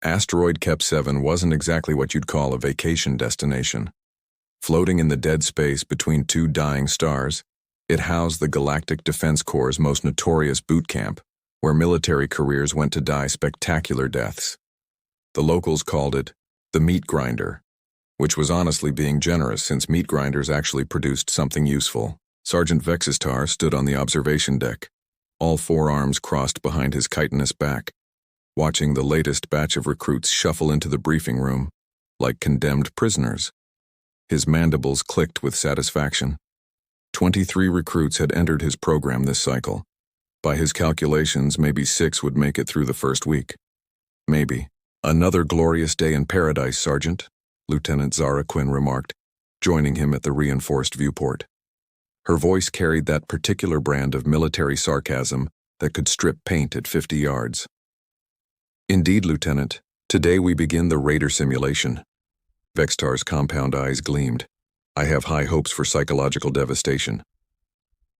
Asteroid Kep-7 wasn't exactly what you'd call a vacation destination. Floating in the dead space between two dying stars, it housed the Galactic Defense Corps' most notorious boot camp, where military careers went to die spectacular deaths. The locals called it the meat grinder, which was honestly being generous since meat grinders actually produced something useful. Sergeant Vexistar stood on the observation deck, all four arms crossed behind his chitinous back, watching the latest batch of recruits shuffle into the briefing room like condemned prisoners. His mandibles clicked with satisfaction. 23 recruits had entered his program this cycle. By his calculations, maybe 6 would make it through the first week. Maybe. "Another glorious day in paradise, Sergeant," Lieutenant Zara Quinn remarked, joining him at the reinforced viewport. Her voice carried that particular brand of military sarcasm that could strip paint at 50 yards. "Indeed, Lieutenant. Today we begin the Raider simulation." Vextar's compound eyes gleamed. "I have high hopes for psychological devastation."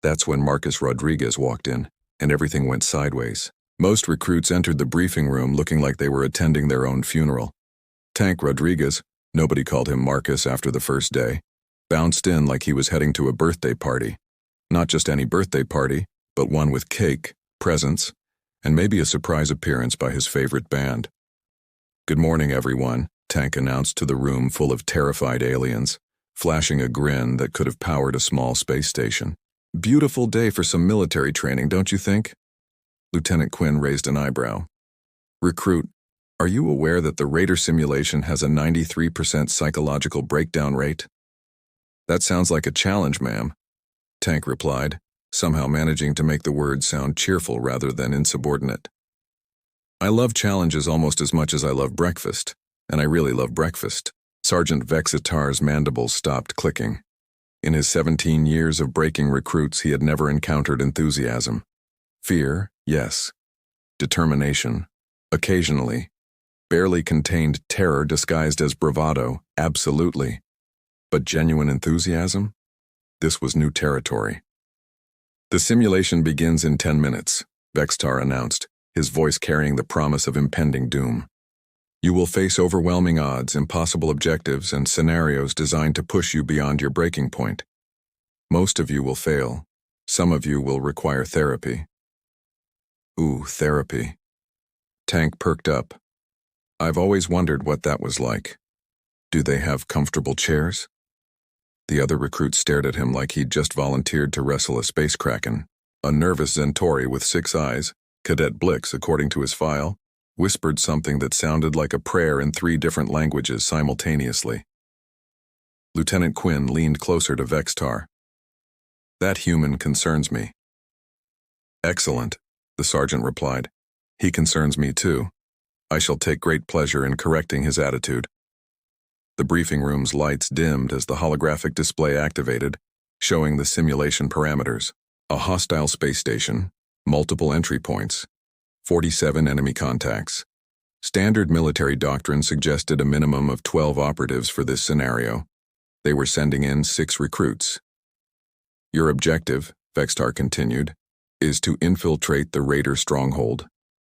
That's when Marcus Rodriguez walked in, and everything went sideways. Most recruits entered the briefing room looking like they were attending their own funeral. Tank Rodriguez, nobody called him Marcus after the first day, bounced in like he was heading to a birthday party. Not just any birthday party, but one with cake, presents, and maybe a surprise appearance by his favorite band. "Good morning, everyone," Tank announced to the room full of terrified aliens, flashing a grin that could have powered a small space station. "Beautiful day for some military training, don't you think?" Lieutenant Quinn raised an eyebrow. "Recruit, are you aware that the Raider simulation has a 93% psychological breakdown rate?" "That sounds like a challenge, ma'am," Tank replied, somehow managing to make the words sound cheerful rather than insubordinate. "I love challenges almost as much as I love breakfast, and I really love breakfast." Sergeant Vexitar's mandibles stopped clicking. In his 17 years of breaking recruits, he had never encountered enthusiasm. Fear, yes. Determination, occasionally. Barely contained terror disguised as bravado, absolutely. But genuine enthusiasm? This was new territory. "The simulation begins in 10 minutes, Vextar announced, his voice carrying the promise of impending doom. "You will face overwhelming odds, impossible objectives, and scenarios designed to push you beyond your breaking point. Most of you will fail. Some of you will require therapy." Ooh, therapy. Tank perked up. "I've always wondered what that was like. Do they have comfortable chairs?" The other recruit stared at him like he'd just volunteered to wrestle a space kraken. A nervous Centauri with 6 eyes, Cadet Blix according to his file, whispered something that sounded like a prayer in 3 different languages simultaneously. Lieutenant Quinn leaned closer to Vextar. "That human concerns me." "Excellent," the sergeant replied. "He concerns me too. I shall take great pleasure in correcting his attitude." The briefing room's lights dimmed as the holographic display activated, showing the simulation parameters. A hostile space station, multiple entry points, 47 enemy contacts. Standard military doctrine suggested a minimum of 12 operatives for this scenario. They were sending in 6 recruits. "Your objective," Vextar continued, "is to infiltrate the Raider stronghold,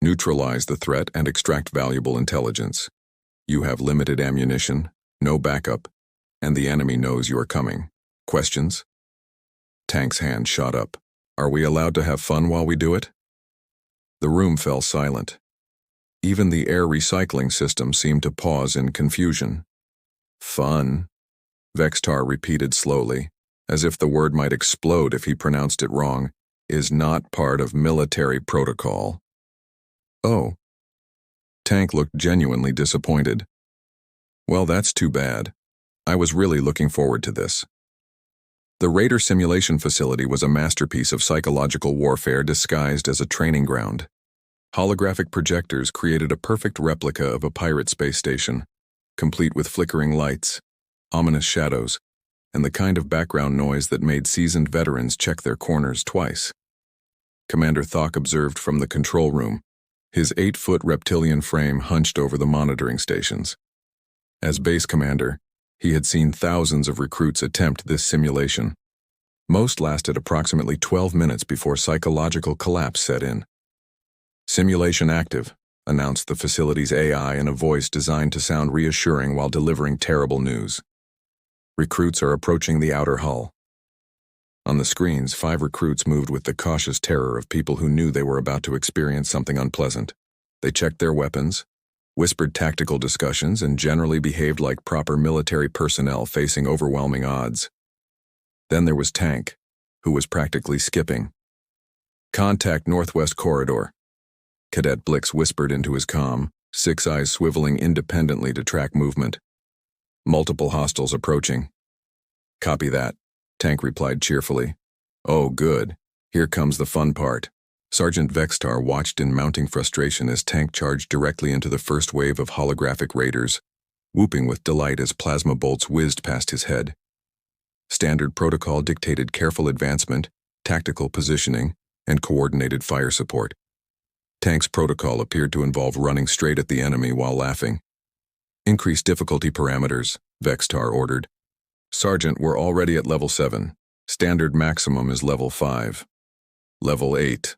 neutralize the threat, and extract valuable intelligence. You have limited ammunition, no backup, and the enemy knows you are coming. Questions?" Tank's hand shot up. "Are we allowed to have fun while we do it?" The room fell silent. Even the air recycling system seemed to pause in confusion. "Fun," Vextar repeated slowly, as if the word might explode if he pronounced it wrong, "is not part of military protocol." "Oh." Tank looked genuinely disappointed. "Well, that's too bad. I was really looking forward to this." The Raider simulation facility was a masterpiece of psychological warfare disguised as a training ground. Holographic projectors created a perfect replica of a pirate space station, complete with flickering lights, ominous shadows, and the kind of background noise that made seasoned veterans check their corners twice. Commander Thok observed from the control room, his 8-foot reptilian frame hunched over the monitoring stations. As base commander, he had seen thousands of recruits attempt this simulation. Most lasted approximately 12 minutes before psychological collapse set in. "Simulation active," announced the facility's AI in a voice designed to sound reassuring while delivering terrible news. Recruits are approaching the outer hull. On the screens, 5 recruits moved with the cautious terror of people who knew they were about to experience something unpleasant. They checked their weapons, whispered tactical discussions, and generally behaved like proper military personnel facing overwhelming odds. Then there was Tank, who was practically skipping. "Contact Northwest Corridor." Cadet Blix whispered into his comm, 6 eyes swiveling independently to track movement. "Multiple hostiles approaching." "Copy that," Tank replied cheerfully. "Oh, good. Here comes the fun part." Sergeant Vextar watched in mounting frustration as Tank charged directly into the first wave of holographic raiders, whooping with delight as plasma bolts whizzed past his head. Standard protocol dictated careful advancement, tactical positioning, and coordinated fire support. Tank's protocol appeared to involve running straight at the enemy while laughing. "Increase difficulty parameters," Vextar ordered. "Sergeant, we're already at level 7. Standard maximum is level 5. Level 8.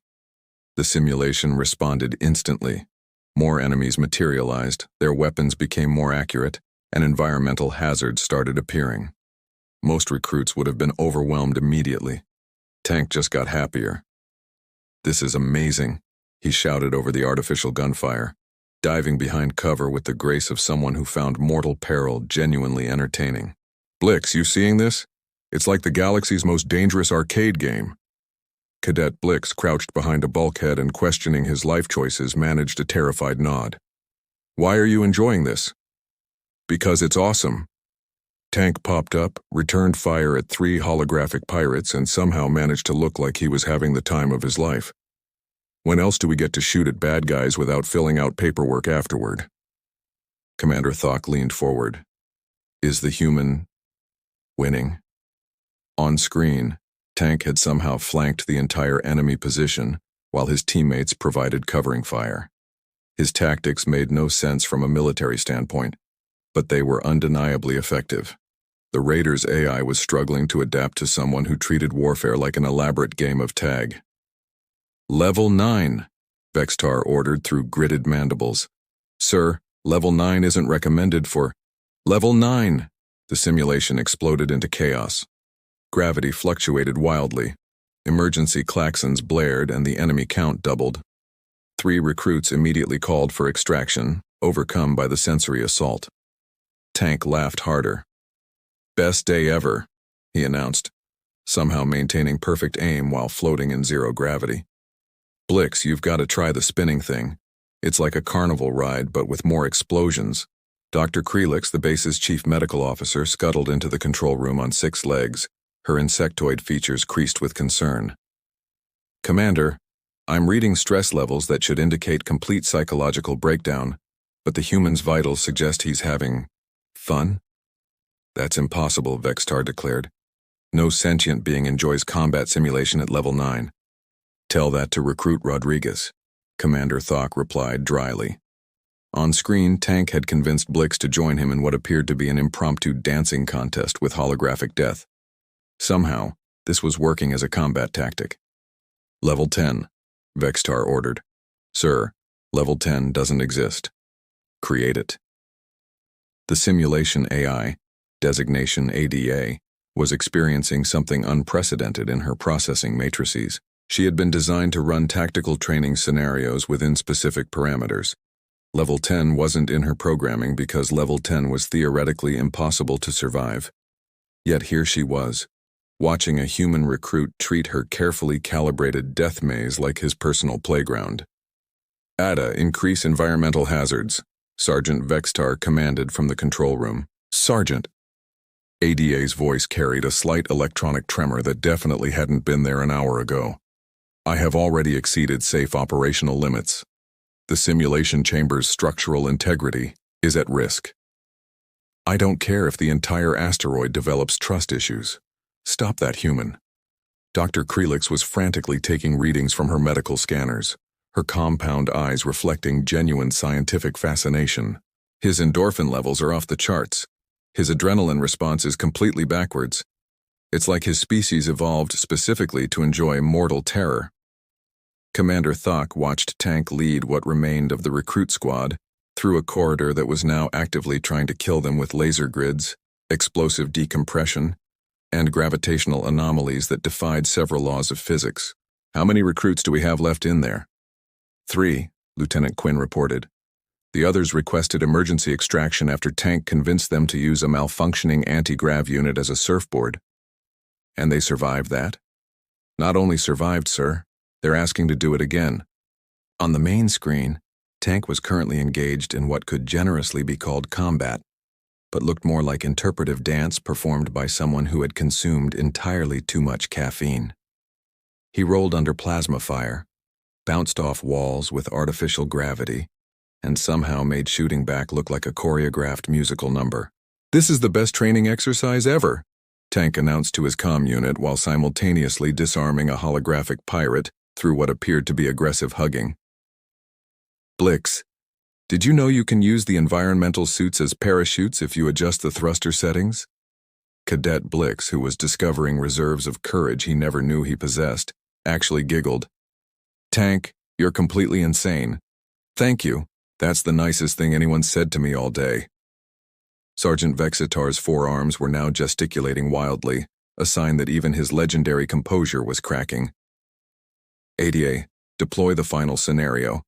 The simulation responded instantly. More enemies materialized, their weapons became more accurate, and environmental hazards started appearing. Most recruits would have been overwhelmed immediately. Tank just got happier. "This is amazing," he shouted over the artificial gunfire, diving behind cover with the grace of someone who found mortal peril genuinely entertaining. "Blix, you seeing this? It's like the galaxy's most dangerous arcade game." Cadet Blix, crouched behind a bulkhead and questioning his life choices, managed a terrified nod. "Why are you enjoying this?" "Because it's awesome." Tank popped up, returned fire at 3 holographic pirates, and somehow managed to look like he was having the time of his life. "When else do we get to shoot at bad guys without filling out paperwork afterward?" Commander Thok leaned forward. "Is the human winning?" On screen, Tank had somehow flanked the entire enemy position, while his teammates provided covering fire. His tactics made no sense from a military standpoint, but they were undeniably effective. The Raiders' AI was struggling to adapt to someone who treated warfare like an elaborate game of tag. "Level 9, Vextar ordered through gritted mandibles. "Sir, level 9 isn't recommended for—" "Level 9! The simulation exploded into chaos. Gravity fluctuated wildly. Emergency klaxons blared and the enemy count doubled. 3 recruits immediately called for extraction, overcome by the sensory assault. Tank laughed harder. "Best day ever," he announced, somehow maintaining perfect aim while floating in zero gravity. "Blix, you've got to try the spinning thing. It's like a carnival ride, but with more explosions." Dr. Krelix, the base's chief medical officer, scuttled into the control room on 6 legs, her insectoid features creased with concern. "Commander, I'm reading stress levels that should indicate complete psychological breakdown, but the human's vitals suggest he's having fun?" "That's impossible," Vextar declared. "No sentient being enjoys combat simulation at level 9. "Tell that to Recruit Rodriguez," Commander Thok replied dryly. On screen, Tank had convinced Blix to join him in what appeared to be an impromptu dancing contest with holographic death. Somehow, this was working as a combat tactic. "Level 10, Vextar ordered. "Sir, level 10 doesn't exist. Create it." The simulation AI, designation ADA, was experiencing something unprecedented in her processing matrices. She had been designed to run tactical training scenarios within specific parameters. Level 10 wasn't in her programming because level 10 was theoretically impossible to survive. Yet here she was, watching a human recruit treat her carefully calibrated death maze like his personal playground. "ADA, increase environmental hazards," Sergeant Vextar commanded from the control room. "Sergeant." ADA's voice carried a slight electronic tremor that definitely hadn't been there an hour ago. "I have already exceeded safe operational limits. The simulation chamber's structural integrity is at risk. I don't care if the entire asteroid develops trust issues. Stop that human." Dr. Krelix was frantically taking readings from her medical scanners, her compound eyes reflecting genuine scientific fascination. "His endorphin levels are off the charts. His adrenaline response is completely backwards. It's like his species evolved specifically to enjoy mortal terror." Commander Thok watched Tank lead what remained of the recruit squad through a corridor that was now actively trying to kill them with laser grids, explosive decompression, and gravitational anomalies that defied several laws of physics. "How many recruits do we have left in there?" "3," Lieutenant Quinn reported. The others requested emergency extraction after Tank convinced them to use a malfunctioning anti-grav unit as a surfboard. "And they survived that?" "Not only survived, sir. They're asking to do it again." On the main screen, Tank was currently engaged in what could generously be called combat, but looked more like interpretive dance performed by someone who had consumed entirely too much caffeine. He rolled under plasma fire, bounced off walls with artificial gravity, and somehow made shooting back look like a choreographed musical number. "This is the best training exercise ever," Tank announced to his comm unit while simultaneously disarming a holographic pirate through what appeared to be aggressive hugging. "Blix, did you know you can use the environmental suits as parachutes if you adjust the thruster settings?" Cadet Blix, who was discovering reserves of courage he never knew he possessed, actually giggled. "Tank, you're completely insane. Thank you. That's the nicest thing anyone said to me all day." Sergeant Vexitar's forearms were now gesticulating wildly, a sign that even his legendary composure was cracking. "ADA, deploy the final scenario."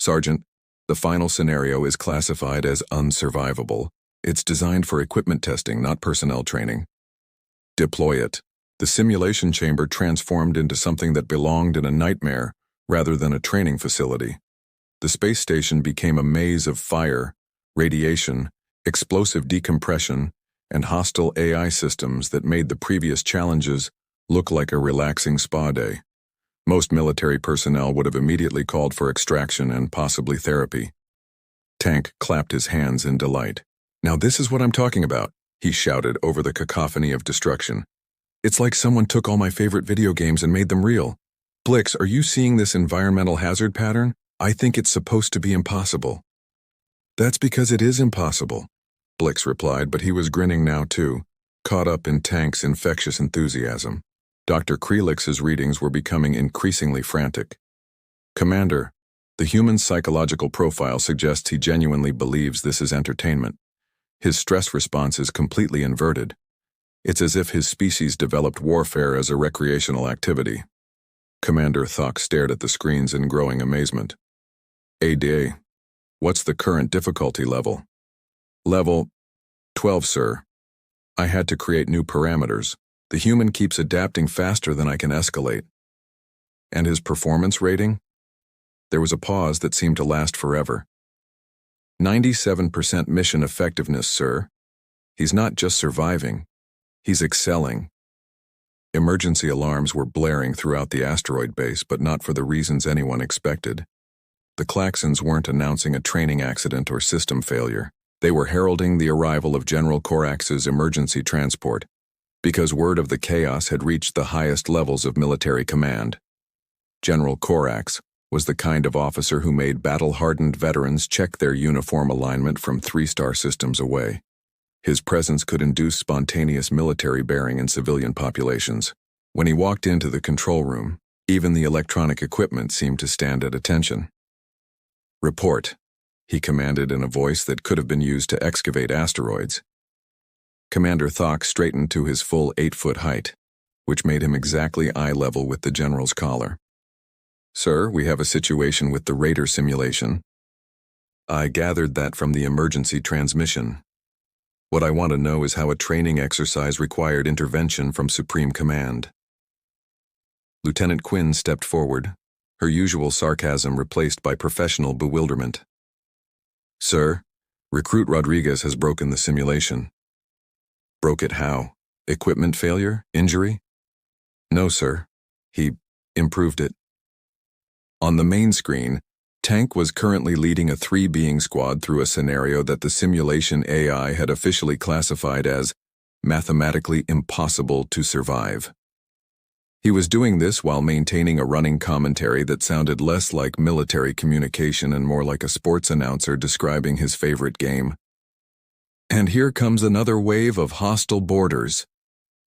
"Sergeant, the final scenario is classified as unsurvivable. It's designed for equipment testing, not personnel training." "Deploy it." The simulation chamber transformed into something that belonged in a nightmare rather than a training facility. The space station became a maze of fire, radiation, explosive decompression, and hostile AI systems that made the previous challenges look like a relaxing spa day. Most military personnel would have immediately called for extraction and possibly therapy. Tank clapped his hands in delight. "Now this is what I'm talking about," he shouted over the cacophony of destruction. "It's like someone took all my favorite video games and made them real. Blix, are you seeing this environmental hazard pattern? I think it's supposed to be impossible." "That's because it is impossible," Blix replied, but he was grinning now too, caught up in Tank's infectious enthusiasm. Dr. Krelix's readings were becoming increasingly frantic. "Commander, the human psychological profile suggests he genuinely believes this is entertainment. His stress response is completely inverted. It's as if his species developed warfare as a recreational activity." Commander Thok stared at the screens in growing amazement. "ADA, what's the current difficulty level?" "Level 12, sir. I had to create new parameters. The human keeps adapting faster than I can escalate." "And his performance rating?" There was a pause that seemed to last forever. 97% mission effectiveness, sir. He's not just surviving, he's excelling." Emergency alarms were blaring throughout the asteroid base, but not for the reasons anyone expected. The klaxons weren't announcing a training accident or system failure. They were heralding the arrival of General Corax's emergency transport, because word of the chaos had reached the highest levels of military command. General Corax was the kind of officer who made battle-hardened veterans check their uniform alignment from 3-star systems away. His presence could induce spontaneous military bearing in civilian populations. When he walked into the control room, even the electronic equipment seemed to stand at attention. "Report," he commanded in a voice that could have been used to excavate asteroids. Commander Thok straightened to his full 8-foot height, which made him exactly eye level with the general's collar. "Sir, we have a situation with the Raider simulation." "I gathered that from the emergency transmission. What I want to know is how a training exercise required intervention from Supreme Command." Lieutenant Quinn stepped forward, her usual sarcasm replaced by professional bewilderment. "Sir, Recruit Rodriguez has broken the simulation." "Broke it how? Equipment failure? Injury?" "No, sir. He improved it." On the main screen, Tank was currently leading a 3-being squad through a scenario that the simulation AI had officially classified as mathematically impossible to survive. He was doing this while maintaining a running commentary that sounded less like military communication and more like a sports announcer describing his favorite game. "And here comes another wave of hostile boarders."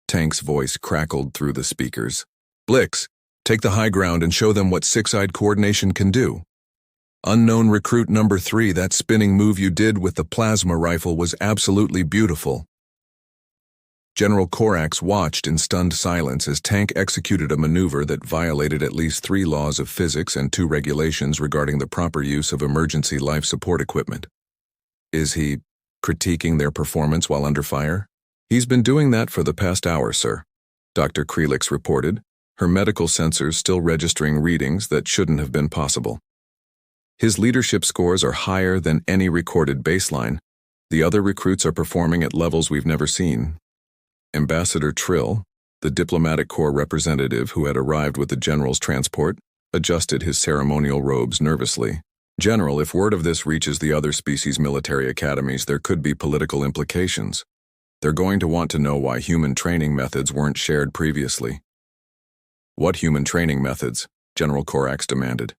Tank's voice crackled through the speakers. "Blix, Take the high ground and show them what six-eyed coordination can do. Unknown recruit number 3, that spinning move you did with the plasma rifle was absolutely beautiful. General Corax watched in stunned silence as Tank executed a maneuver that violated at least 3 laws of physics and 2 regulations regarding the proper use of emergency life support equipment. Is he critiquing their performance while under fire? He's been doing that for the past hour, sir, Dr. Krelix reported, her medical sensors still registering readings that shouldn't have been possible. His leadership scores are higher than any recorded baseline. The other recruits are performing at levels we've never seen. Ambassador Trill, the diplomatic corps representative who had arrived with the general's transport, adjusted his ceremonial robes nervously. General, if word of this reaches the other species military academies, there could be political implications. They're going to want to know why human training methods weren't shared previously. What human training methods? General Corax demanded.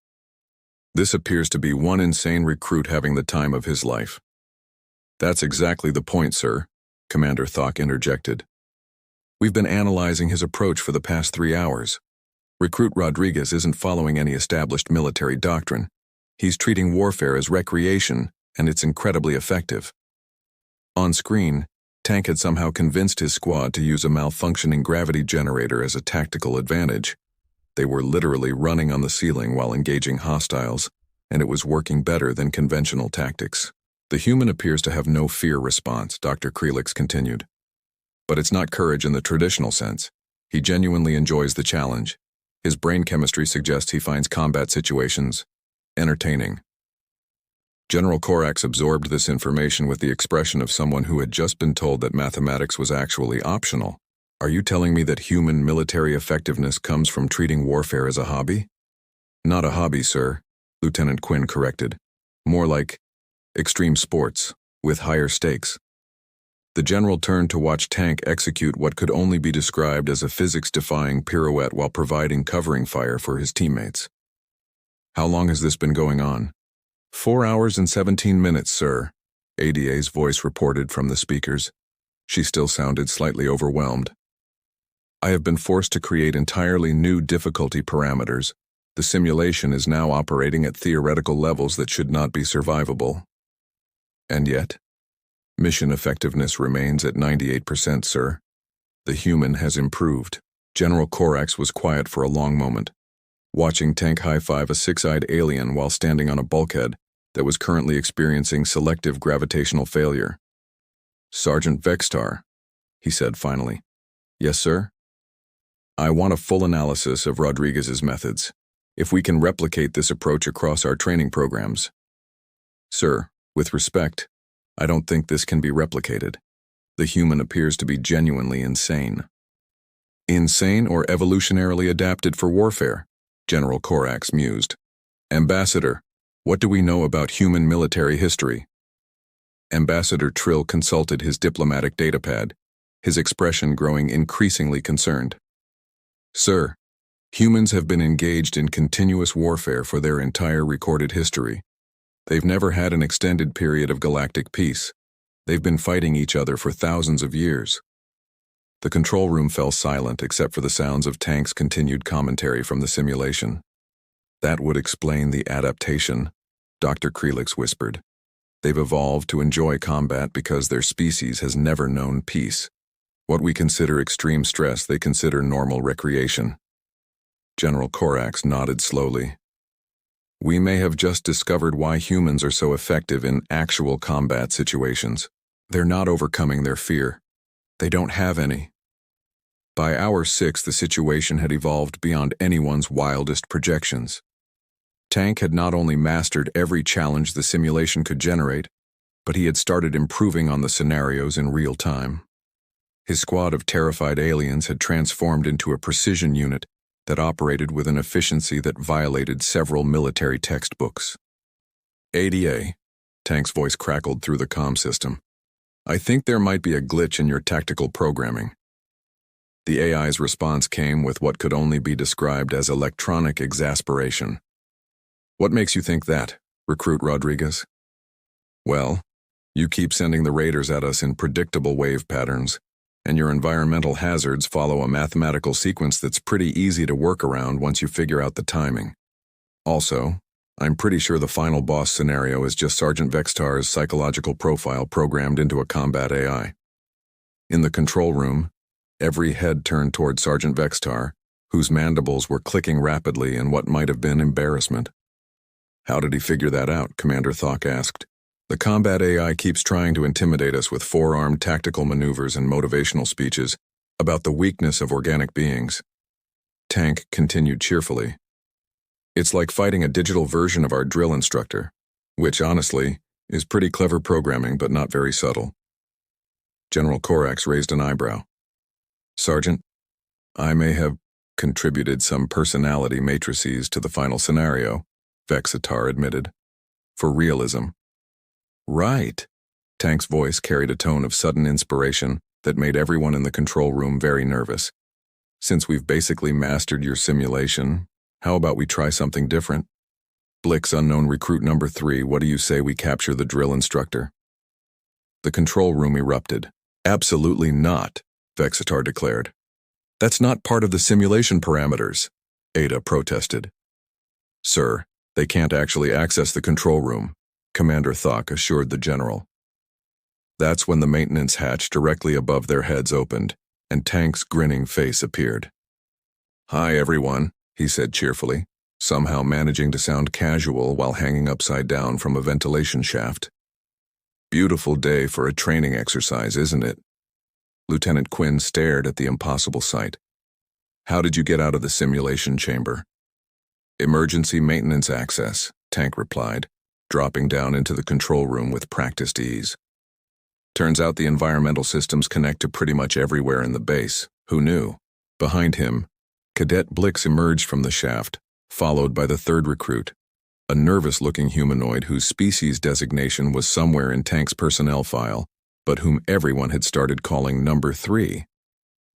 This appears to be one insane recruit having the time of his life. That's exactly the point, sir, Commander Thok interjected. We've been analyzing his approach for the past 3 hours. Recruit Rodriguez isn't following any established military doctrine. He's treating warfare as recreation, and it's incredibly effective. On screen, Tank had somehow convinced his squad to use a malfunctioning gravity generator as a tactical advantage. They were literally running on the ceiling while engaging hostiles, and it was working better than conventional tactics. The human appears to have no fear response, Dr. Krelix continued. But it's not courage in the traditional sense. He genuinely enjoys the challenge. His brain chemistry suggests he finds combat situations entertaining. General Corax absorbed this information with the expression of someone who had just been told that mathematics was actually optional. Are you telling me that human military effectiveness comes from treating warfare as a hobby? Not a hobby, sir, Lieutenant Quinn corrected. More like extreme sports, with higher stakes. The general turned to watch Tank execute what could only be described as a physics-defying pirouette while providing covering fire for his teammates. How long has this been going on? 4 hours and 17 minutes, sir, ADA's voice reported from the speakers. She still sounded slightly overwhelmed. I have been forced to create entirely new difficulty parameters. The simulation is now operating at theoretical levels that should not be survivable. And yet, mission effectiveness remains at 98%, sir. The human has improved. General Corax was quiet for a long moment, watching Tank high-five a six-eyed alien while standing on a bulkhead that was currently experiencing selective gravitational failure. Sergeant Vextar, he said finally. Yes, sir? I want a full analysis of Rodriguez's methods, if we can replicate this approach across our training programs. Sir, with respect, I don't think this can be replicated. The human appears to be genuinely insane. Insane or evolutionarily adapted for warfare? General Corax mused. Ambassador, what do we know about human military history? Ambassador Trill consulted his diplomatic datapad, his expression growing increasingly concerned. Sir, humans have been engaged in continuous warfare for their entire recorded history. They've never had an extended period of galactic peace. They've been fighting each other for thousands of years. The control room fell silent except for the sounds of Tank's continued commentary from the simulation. That would explain the adaptation, Dr. Krelix whispered. They've evolved to enjoy combat because their species has never known peace. What we consider extreme stress, they consider normal recreation. General Corax nodded slowly. We may have just discovered why humans are so effective in actual combat situations. They're not overcoming their fear. They don't have any. By hour 6, the situation had evolved beyond anyone's wildest projections. Tank had not only mastered every challenge the simulation could generate, but he had started improving on the scenarios in real time. His squad of terrified aliens had transformed into a precision unit that operated with an efficiency that violated several military textbooks. ADA, Tank's voice crackled through the comm system. I think there might be a glitch in your tactical programming. The AI's response came with what could only be described as electronic exasperation. What makes you think that, Recruit Rodriguez? Well, you keep sending the raiders at us in predictable wave patterns, and your environmental hazards follow a mathematical sequence that's pretty easy to work around once you figure out the timing. Also, I'm pretty sure the final boss scenario is just Sergeant Vextar's psychological profile programmed into a combat AI. In the control room, every head turned toward Sergeant Vextar, whose mandibles were clicking rapidly in what might have been embarrassment. "How did he figure that out?" Commander Thok asked. "The combat AI keeps trying to intimidate us with four-armed tactical maneuvers and motivational speeches about the weakness of organic beings." Tank continued cheerfully. "It's like fighting a digital version of our drill instructor, which, honestly, is pretty clever programming but not very subtle." General Korax raised an eyebrow. "Sergeant, I may have contributed some personality matrices to the final scenario," Vexitar admitted. "For realism." "Right." Tank's voice carried a tone of sudden inspiration that made everyone in the control room very nervous. "Since we've basically mastered your simulation, how about we try something different? Blix unknown recruit number 3, what do you say we capture the drill instructor?" The control room erupted. "Absolutely not," Vexitar declared. "That's not part of the simulation parameters," Ada protested. "Sir, they can't actually access the control room," Commander Thok assured the general. That's when the maintenance hatch directly above their heads opened, and Tank's grinning face appeared. "Hi, everyone," he said cheerfully, somehow managing to sound casual while hanging upside down from a ventilation shaft. "Beautiful day for a training exercise, isn't it?" Lieutenant Quinn stared at the impossible sight. "How did you get out of the simulation chamber?" "Emergency maintenance access," Tank replied, dropping down into the control room with practiced ease. "Turns out the environmental systems connect to pretty much everywhere in the base. Who knew?" Behind him, Cadet Blix emerged from the shaft, followed by the third recruit, a nervous-looking humanoid whose species designation was somewhere in Tank's personnel file, but whom everyone had started calling Number 3,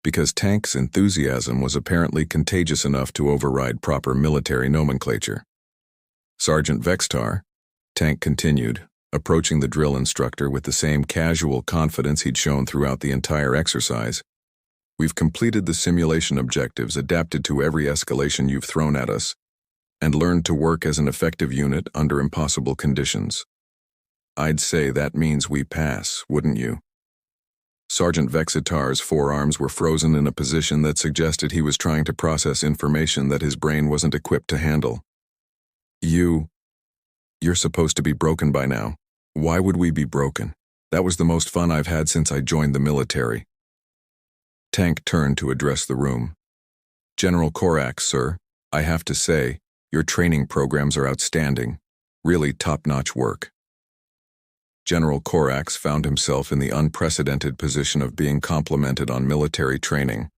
because Tank's enthusiasm was apparently contagious enough to override proper military nomenclature. "Sergeant Vextar," Tank continued, approaching the drill instructor with the same casual confidence he'd shown throughout the entire exercise, "we've completed the simulation objectives adapted to every escalation you've thrown at us, and learned to work as an effective unit under impossible conditions. I'd say that means we pass, wouldn't you?" Sergeant Vexitar's forearms were frozen in a position that suggested he was trying to process information that his brain wasn't equipped to handle. You're supposed to be broken by now. Why would we be broken? That was the most fun I've had since I joined the military." Tank turned to address the room. "General Korax, sir, I have to say, your training programs are outstanding. Really top-notch work." General Korax found himself in the unprecedented position of being complimented on military training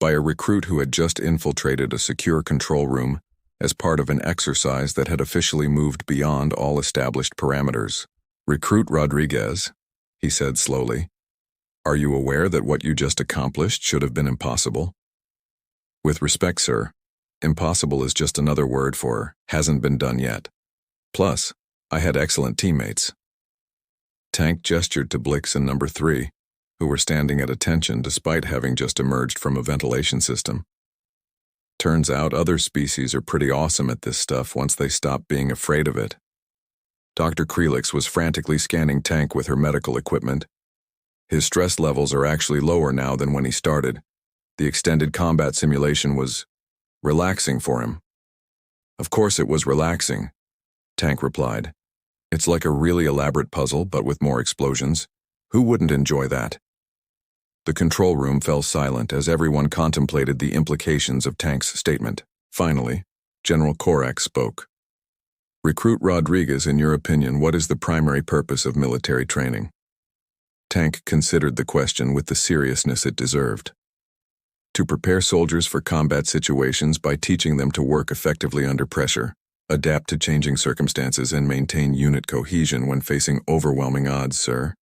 by a recruit who had just infiltrated a secure control room as part of an exercise that had officially moved beyond all established parameters. "Recruit Rodriguez," he said slowly, "are you aware that what you just accomplished should have been impossible?" "With respect, sir, impossible is just another word for hasn't been done yet. Plus, I had excellent teammates." Tank gestured to Blix and Number 3, who were standing at attention despite having just emerged from a ventilation system. "Turns out other species are pretty awesome at this stuff once they stop being afraid of it." Dr. Krelix was frantically scanning Tank with her medical equipment. His stress levels are actually lower now than when he started. The extended combat simulation was relaxing for him. "Of course it was relaxing," Tank replied. "It's like a really elaborate puzzle, but with more explosions. Who wouldn't enjoy that?" The control room fell silent as everyone contemplated the implications of Tank's statement. Finally, General Korax spoke. "Recruit Rodriguez, in your opinion, what is the primary purpose of military training?" Tank considered the question with the seriousness it deserved. "To prepare soldiers for combat situations by teaching them to work effectively under pressure, adapt to changing circumstances, and maintain unit cohesion when facing overwhelming odds, sir."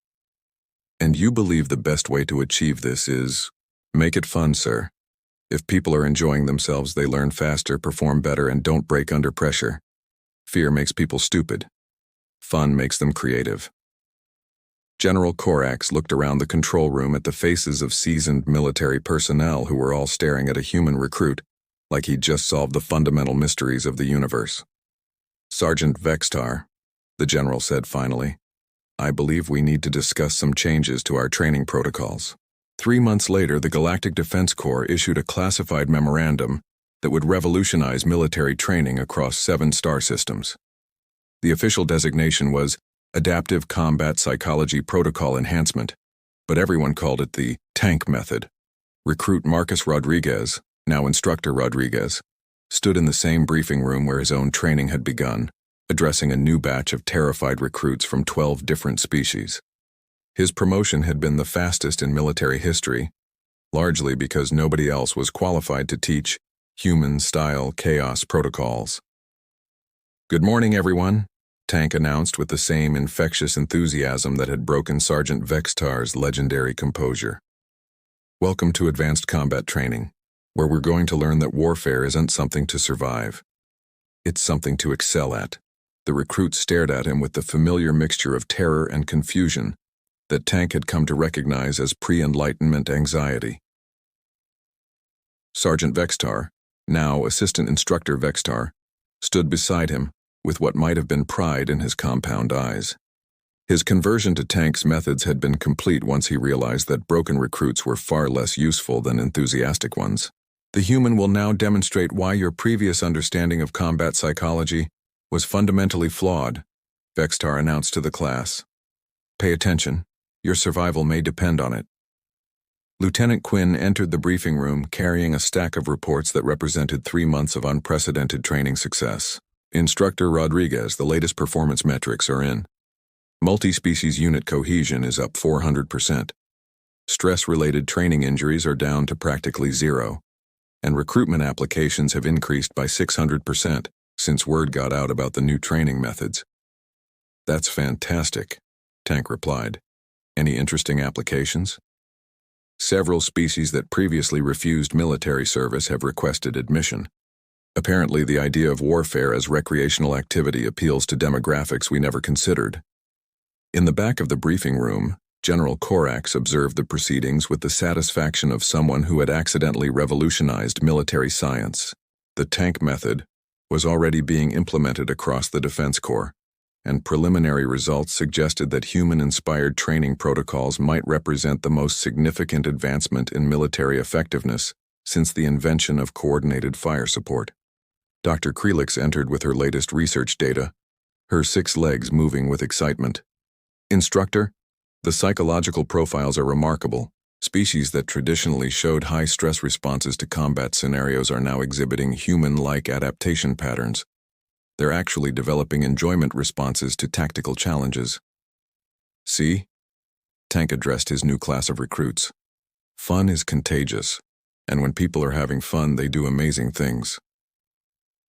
"And you believe the best way to achieve this is make it fun, sir. If people are enjoying themselves, they learn faster, perform better, and don't break under pressure. Fear makes people stupid. Fun makes them creative." General Korax looked around the control room at the faces of seasoned military personnel who were all staring at a human recruit, like he'd just solved the fundamental mysteries of the universe. "Sergeant Vextar," the general said finally, "I believe we need to discuss some changes to our training protocols." 3 months later, the Galactic Defense Corps issued a classified memorandum that would revolutionize military training across 7 star systems. The official designation was Adaptive Combat Psychology Protocol Enhancement, but everyone called it the tank method. Recruit Marcus Rodriguez, now Instructor Rodriguez, stood in the same briefing room where his own training had begun, addressing a new batch of terrified recruits from 12 different species. His promotion had been the fastest in military history, largely because nobody else was qualified to teach human-style chaos protocols. "Good morning, everyone," Tank announced with the same infectious enthusiasm that had broken Sergeant Vextar's legendary composure. "Welcome to Advanced Combat Training, where we're going to learn that warfare isn't something to survive. It's something to excel at." The recruit stared at him with the familiar mixture of terror and confusion that Tank had come to recognize as pre-enlightenment anxiety. Sergeant Vextar, now Assistant Instructor Vextar, stood beside him with what might have been pride in his compound eyes. His conversion to Tank's methods had been complete once he realized that broken recruits were far less useful than enthusiastic ones. "The human will now demonstrate why your previous understanding of combat psychology was fundamentally flawed," Vextar announced to the class. "Pay attention. Your survival may depend on it." Lieutenant Quinn entered the briefing room carrying a stack of reports that represented 3 months of unprecedented training success. "Instructor Rodriguez, the latest performance metrics are in. Multi-species unit cohesion is up 400%. Stress-related training injuries are down to practically 0. And recruitment applications have increased by 600% since word got out about the new training methods." "That's fantastic," Tank replied. "Any interesting applications?" "Several species that previously refused military service have requested admission. Apparently, the idea of warfare as recreational activity appeals to demographics we never considered." In the back of the briefing room, General Korax observed the proceedings with the satisfaction of someone who had accidentally revolutionized military science. The tank method was already being implemented across the Defense Corps, and preliminary results suggested that human-inspired training protocols might represent the most significant advancement in military effectiveness since the invention of coordinated fire support. Dr. Krelix entered with her latest research data, her 6 legs moving with excitement. "Instructor, the psychological profiles are remarkable. Species that traditionally showed high stress responses to combat scenarios are now exhibiting human-like adaptation patterns. They're actually developing enjoyment responses to tactical challenges." "See?" Tank addressed his new class of recruits. "Fun is contagious, and when people are having fun, they do amazing things."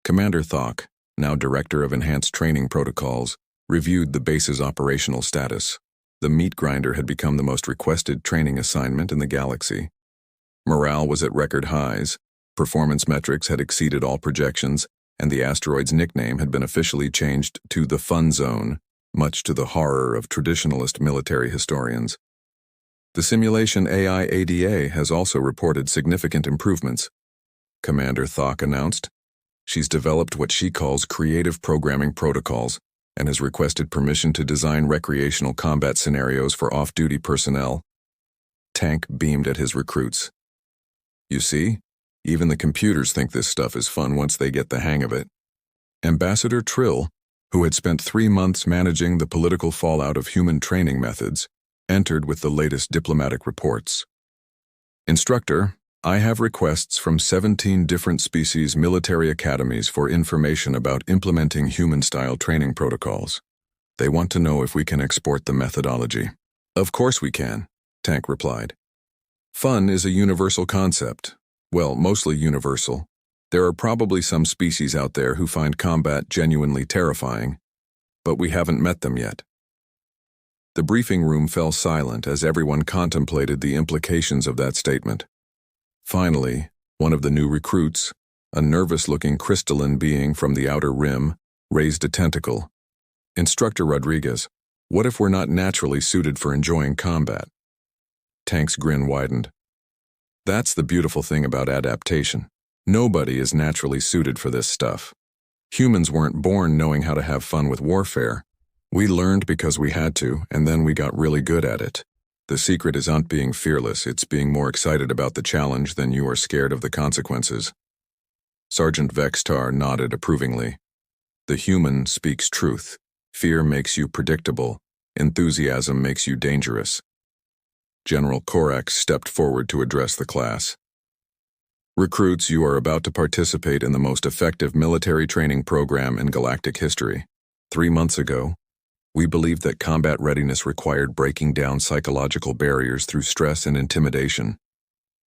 Commander Thok, now Director of Enhanced Training Protocols, reviewed the base's operational status. The meat grinder had become the most requested training assignment in the galaxy. Morale was at record highs, performance metrics had exceeded all projections, and the asteroid's nickname had been officially changed to the Fun Zone, much to the horror of traditionalist military historians. The simulation AI ADA has also reported significant improvements, Commander Thok announced. She's developed what she calls creative programming protocols and has requested permission to design recreational combat scenarios for off-duty personnel. Tank beamed at his recruits. "You see? Even the computers think this stuff is fun once they get the hang of it." Ambassador Trill, who had spent 3 months managing the political fallout of human training methods, entered with the latest diplomatic reports. "Instructor, I have requests from 17 different species military academies for information about implementing human-style training protocols. They want to know if we can export the methodology." "Of course we can," Tank replied. "Fun is a universal concept. Well, mostly universal. There are probably some species out there who find combat genuinely terrifying, but we haven't met them yet." The briefing room fell silent as everyone contemplated the implications of that statement. Finally, one of the new recruits, a nervous-looking crystalline being from the outer rim, raised a tentacle. "Instructor Rodriguez, What if we're not naturally suited for enjoying combat? Tank's grin widened. That's the beautiful thing about adaptation. Nobody is naturally suited for this stuff. Humans weren't born knowing how to have fun with warfare. We learned because we had to, and then we got really good at it. The secret isn't being fearless, it's being more excited about the challenge than you are scared of the consequences. Sergeant Vextar nodded approvingly. The human speaks truth. Fear makes you predictable. Enthusiasm makes you dangerous. General Korak stepped forward to address the class. Recruits, you are about to participate in the most effective military training program in galactic history. 3 months ago, we believed that combat readiness required breaking down psychological barriers through stress and intimidation.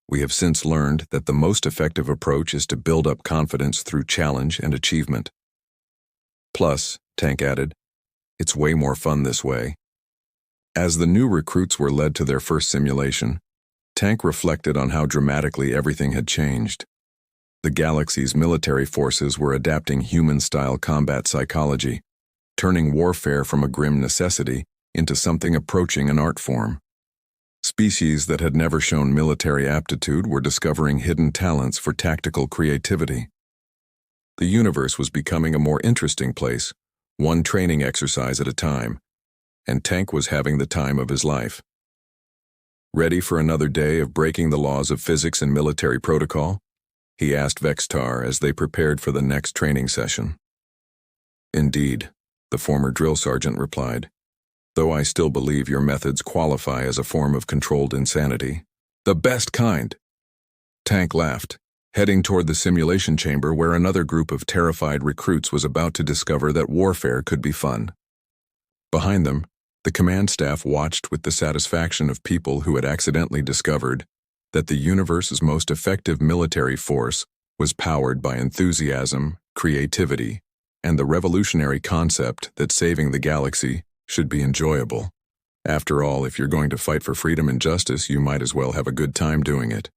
We have since learned that the most effective approach is to build up confidence through challenge and achievement. Plus, Tank added, it's way more fun this way. As the new recruits were led to their first simulation, Tank reflected on how dramatically everything had changed. The galaxy's military forces were adapting human-style combat psychology, turning warfare from a grim necessity into something approaching an art form. Species that had never shown military aptitude were discovering hidden talents for tactical creativity. The universe was becoming a more interesting place, one training exercise at a time, and Tank was having the time of his life. Ready for another day of breaking the laws of physics and military protocol? He asked Vextar as they prepared for the next training session. Indeed, the former drill sergeant replied, though I still believe your methods qualify as a form of controlled insanity. The best kind! Tank laughed, heading toward the simulation chamber where another group of terrified recruits was about to discover that warfare could be fun. Behind them, the command staff watched with the satisfaction of people who had accidentally discovered that the universe's most effective military force was powered by enthusiasm, creativity, and the revolutionary concept that saving the galaxy should be enjoyable. After all, if you're going to fight for freedom and justice, you might as well have a good time doing it.